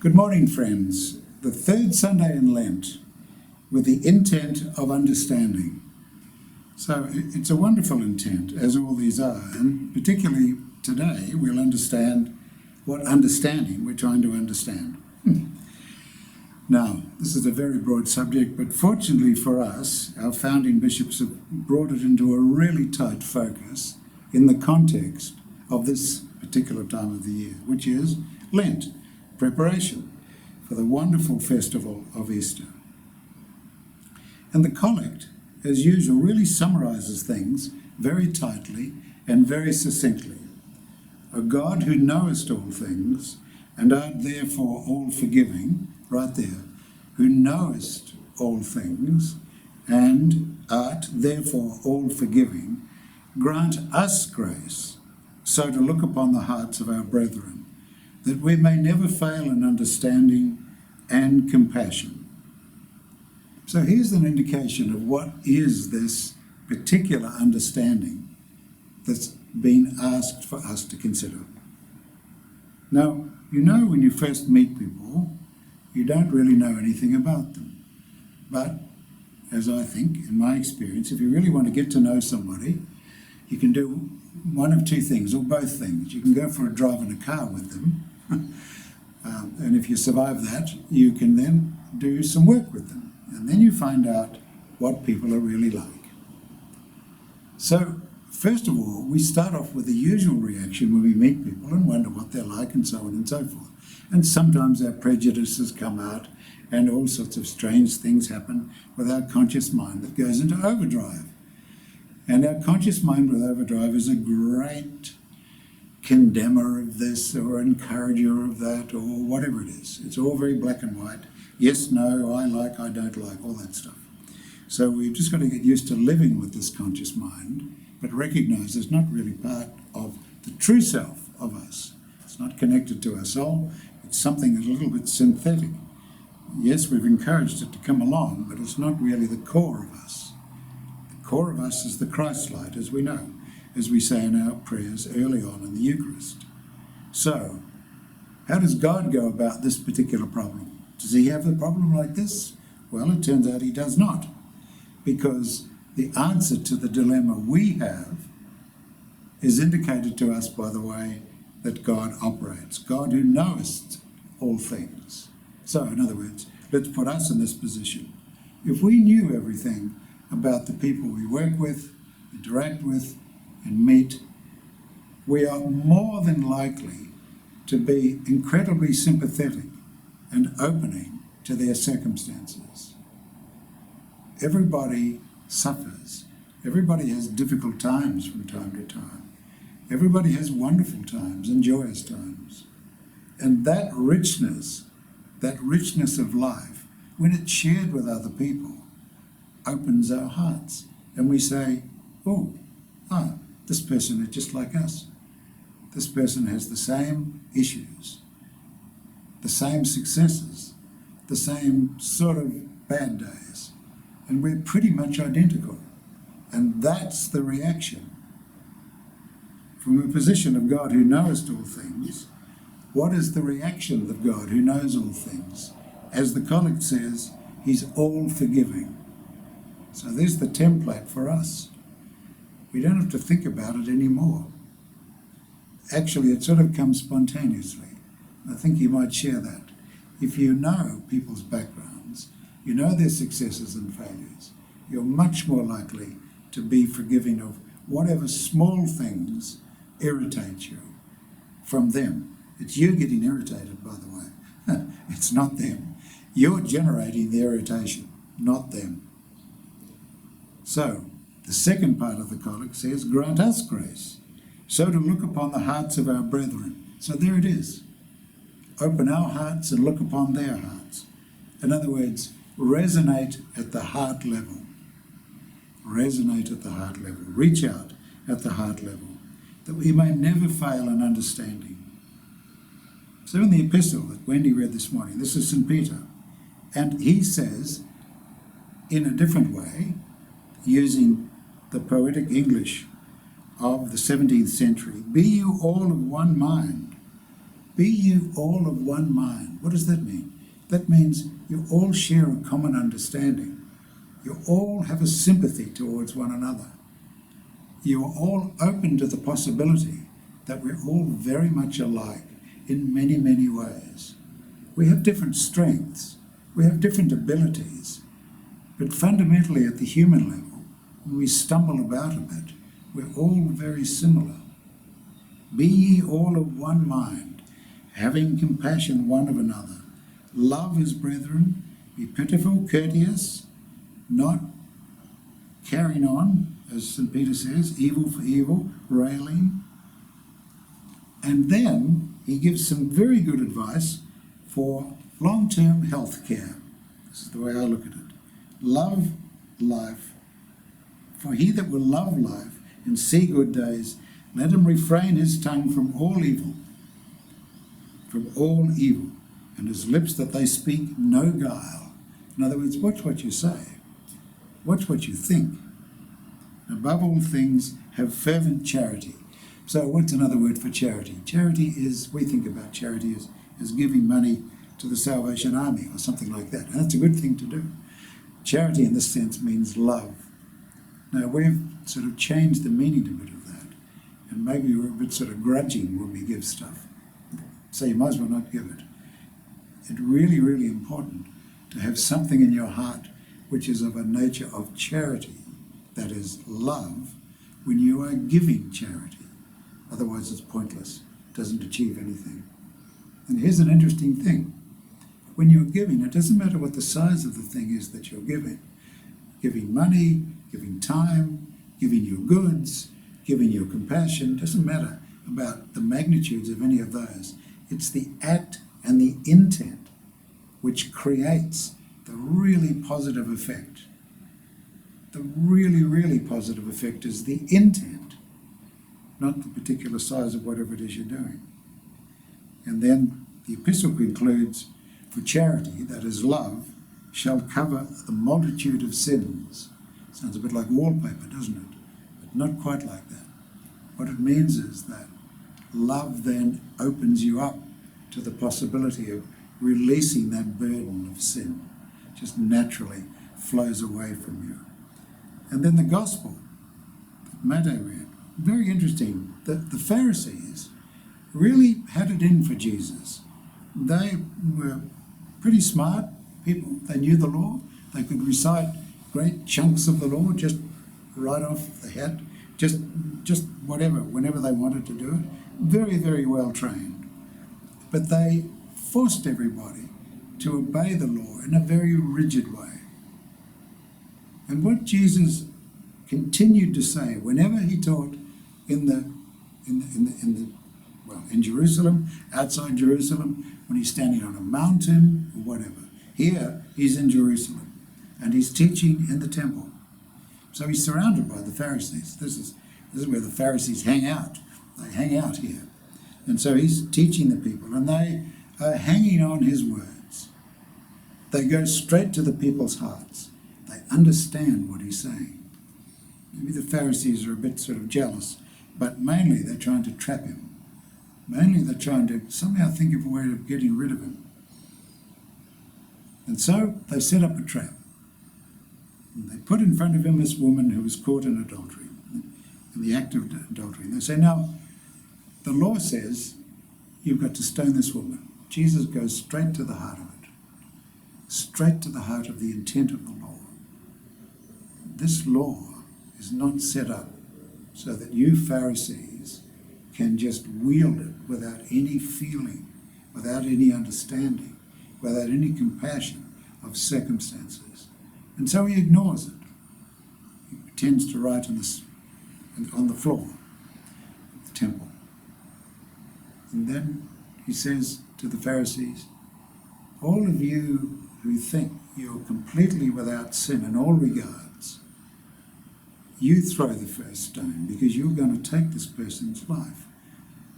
Good morning, friends. The third Sunday in Lent with the intent of understanding. So it's a wonderful intent, as all these are, and particularly today we'll understand what understanding we're trying to understand. Now, this is a very broad subject, but fortunately for us, our founding bishops have brought it into a really tight focus in the context of this particular time of the year, which is Lent, preparation for the wonderful festival of Easter. And the collect, as usual, really summarises things very tightly and very succinctly. A God who knowest all things, and art therefore all forgiving, right there, who knowest all things, and art therefore all forgiving, grant us grace, so to look upon the hearts of our brethren, that we may never fail in understanding and compassion. So here's an indication of what is this particular understanding that's been asked for us to consider. Now, you know when you first meet people, you don't really know anything about them. But, as I think, in my experience, if you really want to get to know somebody, you can do one of two things, or both things. You can go for a drive in a car with them, and if you survive that, you can then do some work with them. And then you find out what people are really like. So, first of all, we start off with the usual reaction when we meet people and wonder what they're like and so on and so forth. And sometimes our prejudices come out and all sorts of strange things happen with our conscious mind that goes into overdrive. And our conscious mind with overdrive is a great condemner of this or encourager of that or whatever it is. It's all very black and white. Yes, no, I like, I don't like, all that stuff. So we've just got to get used to living with this conscious mind, but recognise it's not really part of the true self of us. It's not connected to our soul. It's something that's a little bit synthetic. Yes, we've encouraged it to come along, but it's not really the core of us. The core of us is the Christ light, as we know, as we say in our prayers early on in the Eucharist. So, how does God go about this particular problem? Does he have a problem like this? Well, it turns out he does not, because the answer to the dilemma we have is indicated to us by the way that God operates. God who knowest all things. So, in other words, let's put us in this position. If we knew everything about the people we work with, interact with, and meet, we are more than likely to be incredibly sympathetic and opening to their circumstances. Everybody suffers. Everybody has difficult times from time to time. Everybody has wonderful times and joyous times. And that richness of life, when it's shared with other people, opens our hearts. And we say, this person is just like us. This person has the same issues, the same successes, the same sort of bad days. And we're pretty much identical. And that's the reaction. From a position of God who knowest all things, what is the reaction of God who knows all things? As the collect says, he's all forgiving. So there's the template for us. We don't have to think about it anymore. Actually, it sort of comes spontaneously. I think you might share that. If you know people's backgrounds, you know their successes and failures, you're much more likely to be forgiving of whatever small things irritate you from them. It's you getting irritated, by the way. It's not them. You're generating the irritation, not them. So, the second part of the collect says, grant us grace, so to look upon the hearts of our brethren. So there it is. Open our hearts and look upon their hearts. In other words, resonate at the heart level. Resonate at the heart level. Reach out at the heart level, that we may never fail in understanding. So in the epistle that Wendy read this morning, this is St. Peter, and he says, in a different way, using the poetic English of the 17th century, be you all of one mind, Be you all of one mind. What does that mean? That means you all share a common understanding. You all have a sympathy towards one another. You are all open to the possibility that we're all very much alike in many, many ways. We have different strengths. We have different abilities. But fundamentally, at the human level, when we stumble about a bit, we're all very similar. Be ye all of one mind, having compassion one of another. Love as brethren, be pitiful, courteous, not carrying on, as St. Peter says, evil for evil, railing. And then he gives some very good advice for long-term health care. This is the way I look at it. Love life, for he that will love life and see good days, let him refrain his tongue from all evil, and his lips that they speak no guile. In other words, watch what you say, watch what you think. Above all things, have fervent charity. So what's another word for charity? Charity is, we think about charity as giving money to the Salvation Army or something like that. And that's a good thing to do. Charity in this sense means love. Now we've sort of changed the meaning a bit of that. And maybe we're a bit sort of grudging when we give stuff. So you might as well not give it. It's really, really important to have something in your heart which is of a nature of charity, that is love, when you are giving charity. Otherwise it's pointless, it doesn't achieve anything. And here's an interesting thing. When you're giving, it doesn't matter what the size of the thing is that you're giving. Giving money, giving time, giving your goods, giving your compassion, doesn't matter about the magnitudes of any of those. It's the act and the intent which creates the really positive effect. The really, really positive effect is the intent, not the particular size of whatever it is you're doing. And then the epistle concludes, for charity, that is love, shall cover the multitude of sins. Sounds a bit like wallpaper, doesn't it? But not quite like that. What it means is that love then opens you up to the possibility of releasing that burden of sin. Just naturally flows away from you. And then the gospel that Matthew read, very interesting. The Pharisees really had it in for Jesus. They were pretty smart people. They knew the law. They could recite great chunks of the law just right off the head, just whatever, whenever they wanted to do it. Very, very well trained. But they forced everybody to obey the law in a very rigid way. And what Jesus continued to say whenever he taught in Jerusalem, outside Jerusalem, when he's standing on a mountain or whatever. Here he's in Jerusalem and he's teaching in the temple. So he's surrounded by the Pharisees. This is where the Pharisees hang out. They hang out here. And so he's teaching the people and they are hanging on his words. They go straight to the people's hearts. They understand what he's saying. Maybe the Pharisees are a bit sort of jealous, but mainly they're trying to trap him. Mainly they're trying to somehow think of a way of getting rid of him. And so they set up a trap. And they put in front of him this woman who was caught in adultery, in the act of adultery. And they say, now, the law says you've got to stone this woman. Jesus goes straight to the heart of it, straight to the heart of the intent of the law. This law is not set up so that you Pharisees can just wield it without any feeling, without any understanding, without any compassion of circumstances. And so he ignores it. He pretends to write on the floor of the temple. And then he says to the Pharisees, all of you who think you're completely without sin in all regards, you throw the first stone because you're going to take this person's life.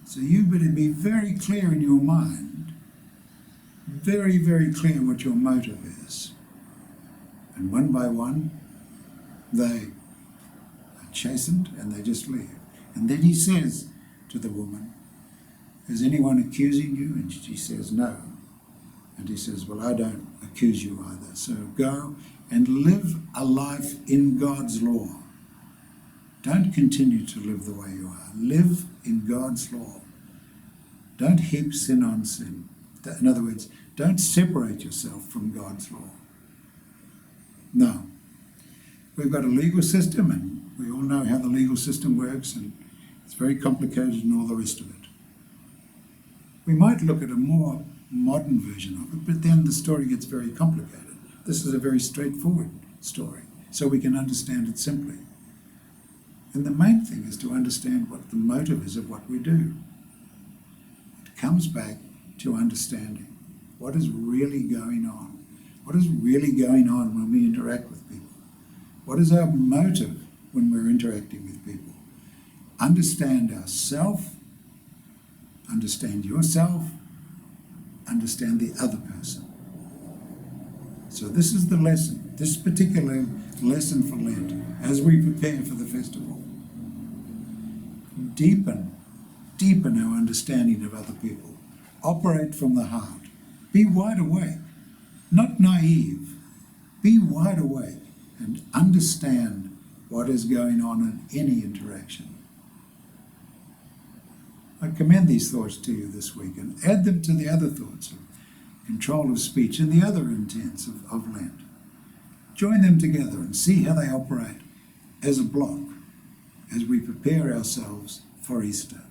So you better be very clear in your mind, very, very clear what your motive is. And one by one, they are chastened and they just leave. And then he says to the woman, Is anyone accusing you? And she says, no. And he says, well, I don't accuse you either. So go and live a life in God's law. Don't continue to live the way you are. Live in God's law. Don't heap sin on sin. In other words, don't separate yourself from God's law. No. We've got a legal system, and we all know how the legal system works, and it's very complicated and all the rest of it. We might look at a more modern version of it, but then the story gets very complicated. This is a very straightforward story, so we can understand it simply. And the main thing is to understand what the motive is of what we do. It comes back to understanding what is really going on. What is really going on when we interact with people? What is our motive when we're interacting with people? Understand ourselves, understand yourself, understand the other person. So this is the lesson, this particular lesson for Lent, as we prepare for the festival. Deepen our understanding of other people. Operate from the heart. Be wide awake, not naive. Be wide awake and understand what is going on in any interaction. I commend these thoughts to you this week and add them to the other thoughts of control of speech and the other intents of Lent. Join them together and see how they operate as a block as we prepare ourselves for Easter.